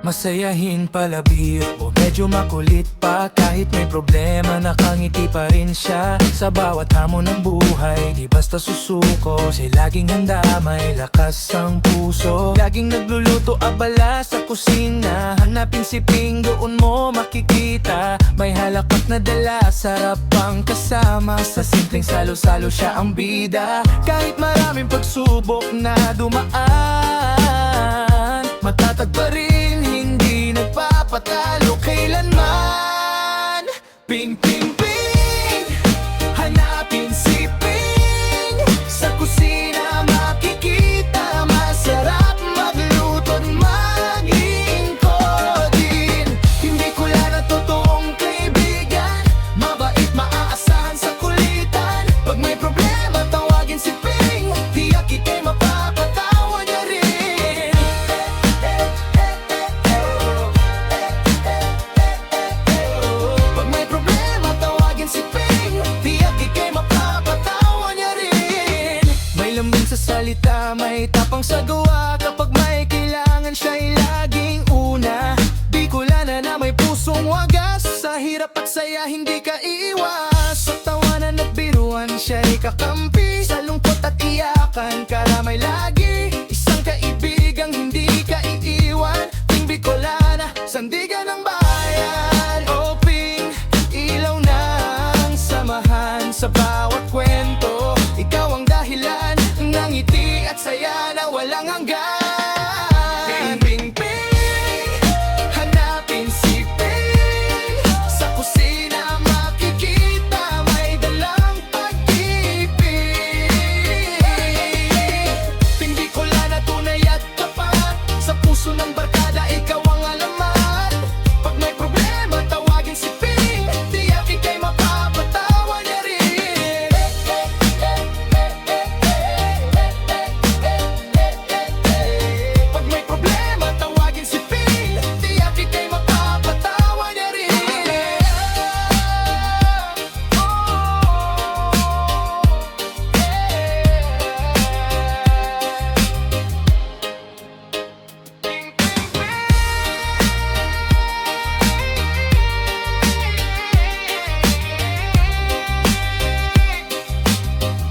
Masayahin palabir o medyo makulit pa, kahit may problema nakangiti pa rin siya. Sa bawat hamon ng buhay, di basta susuko. Siya laging handa, may lakas ang puso. Laging nagluluto abala sa kusina. Hanapin si Ping, doon mo makikita. May halakat na dala, sarap ang kasama. Sa simpleng salo-salo siya ang bida. Kahit maraming pagsubok na dumaan, matatag pa rin, hindi nagpapatalo kailanman. Ping, ping, ping, hanapin si Ping. Sa kusina makikita, masarap magluto't maging kodin. Hindi kulang na totoong kaibigan, mabait, maaasahan sa kulitan. Pag may problema, tawagin si Ping, tiyak ika'y mapapatawa niya rin. Pag may problema, tawagin si Ping, tiyak ika'y mapapatawa niya rin. May lambing sa salita, may tapang sa gawa. Kapag may kailangan, siya'y laging una. Bicolana na may pusong wagas, sa hirap at saya hindi ka iiwas. Sa tawanan at biruan, siya'y kakampi. Sa lungkot at iyakan, karamay lagi. Isang kaibigang hindi ka iiwan. Ping Bicolana, sandigan ng bayan. O Ping, ilaw ng samahan sa bawat kwento. Ikaw ang dahilan ng ngiti at saya na walang hanggan. Ping, ping, ping, hanapin si Ping. Sa kusina makikita, may dalang pag-ibig. Ping Bicolana, tunay at tapat. Sa puso ng barkada, ikaw ang alamat. Pag may problema, tawagin si Ping, tiyak ika'y mapapatawa niya rin. Pag may problema, tawagin si Ping, tiyak ika'y mapapatawa niya rin.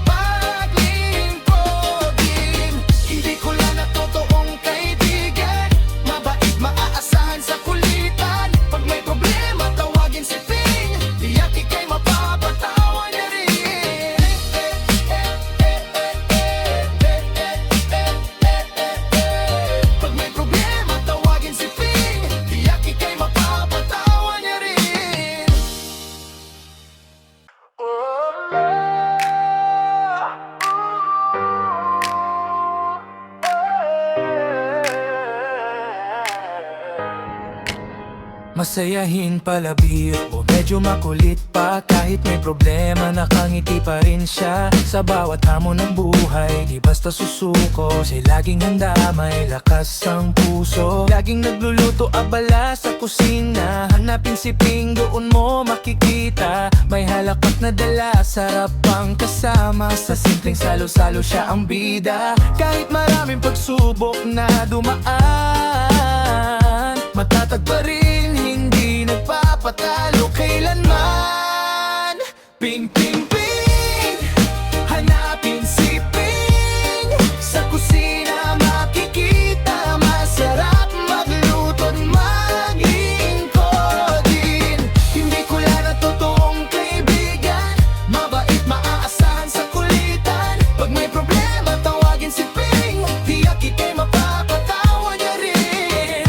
Paglingkodin, hindi ko lang na totoong kaibigan, mabait, maaasahan sa kulitan. Pag may problema, tawagin si Ping, tiyak ika'y mapapatawa niya rin. Pag may problema, tawagin si Ping, tiyak ika'y mapapatawa niya rin. Masayahin palabir o medyo makulit pa, kahit may problema nakangiti pa rin siya. Sa bawat hamon ng buhay, di basta susuko. Siya laging handa, may lakas ang puso. Laging nagluluto abala sa kusina. Hanapin si Ping, doon mo makikita. May halakat na dala, sarap ang kasama. Sa simpleng salo-salo siya ang bida. Kahit maraming pagsubok na dumaan, matatag pa rin, hindi nagpapatalo kailanman. Ping, ping, ping, hanapin si Ping. Sa kusina makikita, masarap magluto't maging kodin. Hindi kulang na totoong kaibigan, mabait, maaasahan sa kulitan. Pag may problema, tawagin si Ping, tiyak ika'y mapapatawa niya rin.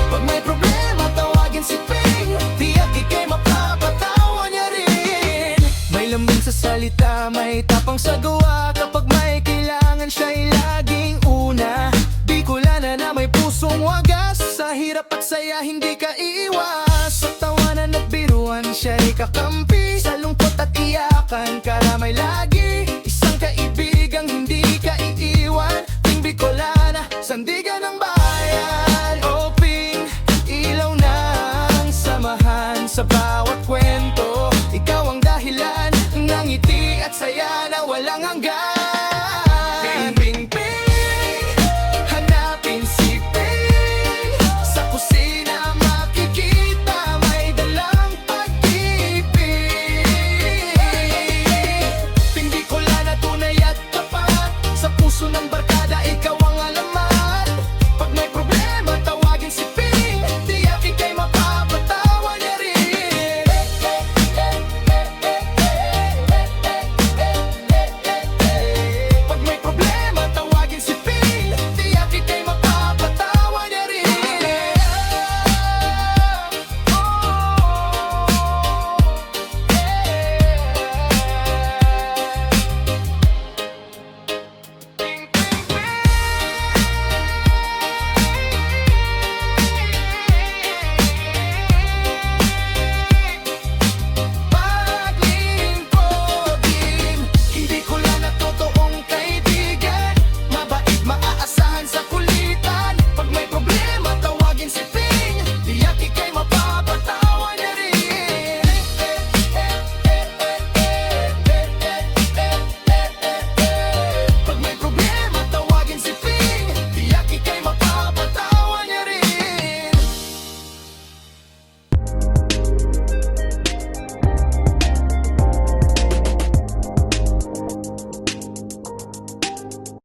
Pag may problema, tawagin si Ping, tiyak ika'y mapapatawa niya rin. May lambing sa salita, may tapang sa gawa. Kapag may kailangan, siya'y laging una. Bicolana na may pusong wagas, sa hirap at saya hindi ka iiwas. Sa tawanan at biruan, siya'y kakampi. Sa lungkot at iyakan, karamay lagi. Isang kaibigang hindi ka iiwan. Ping Bicolana, sandigan ng bayan. O Ping, ilaw ng samahan sa bawat kwento. Ikaw ang dahilan ng ngiti at saya na walang hanggan.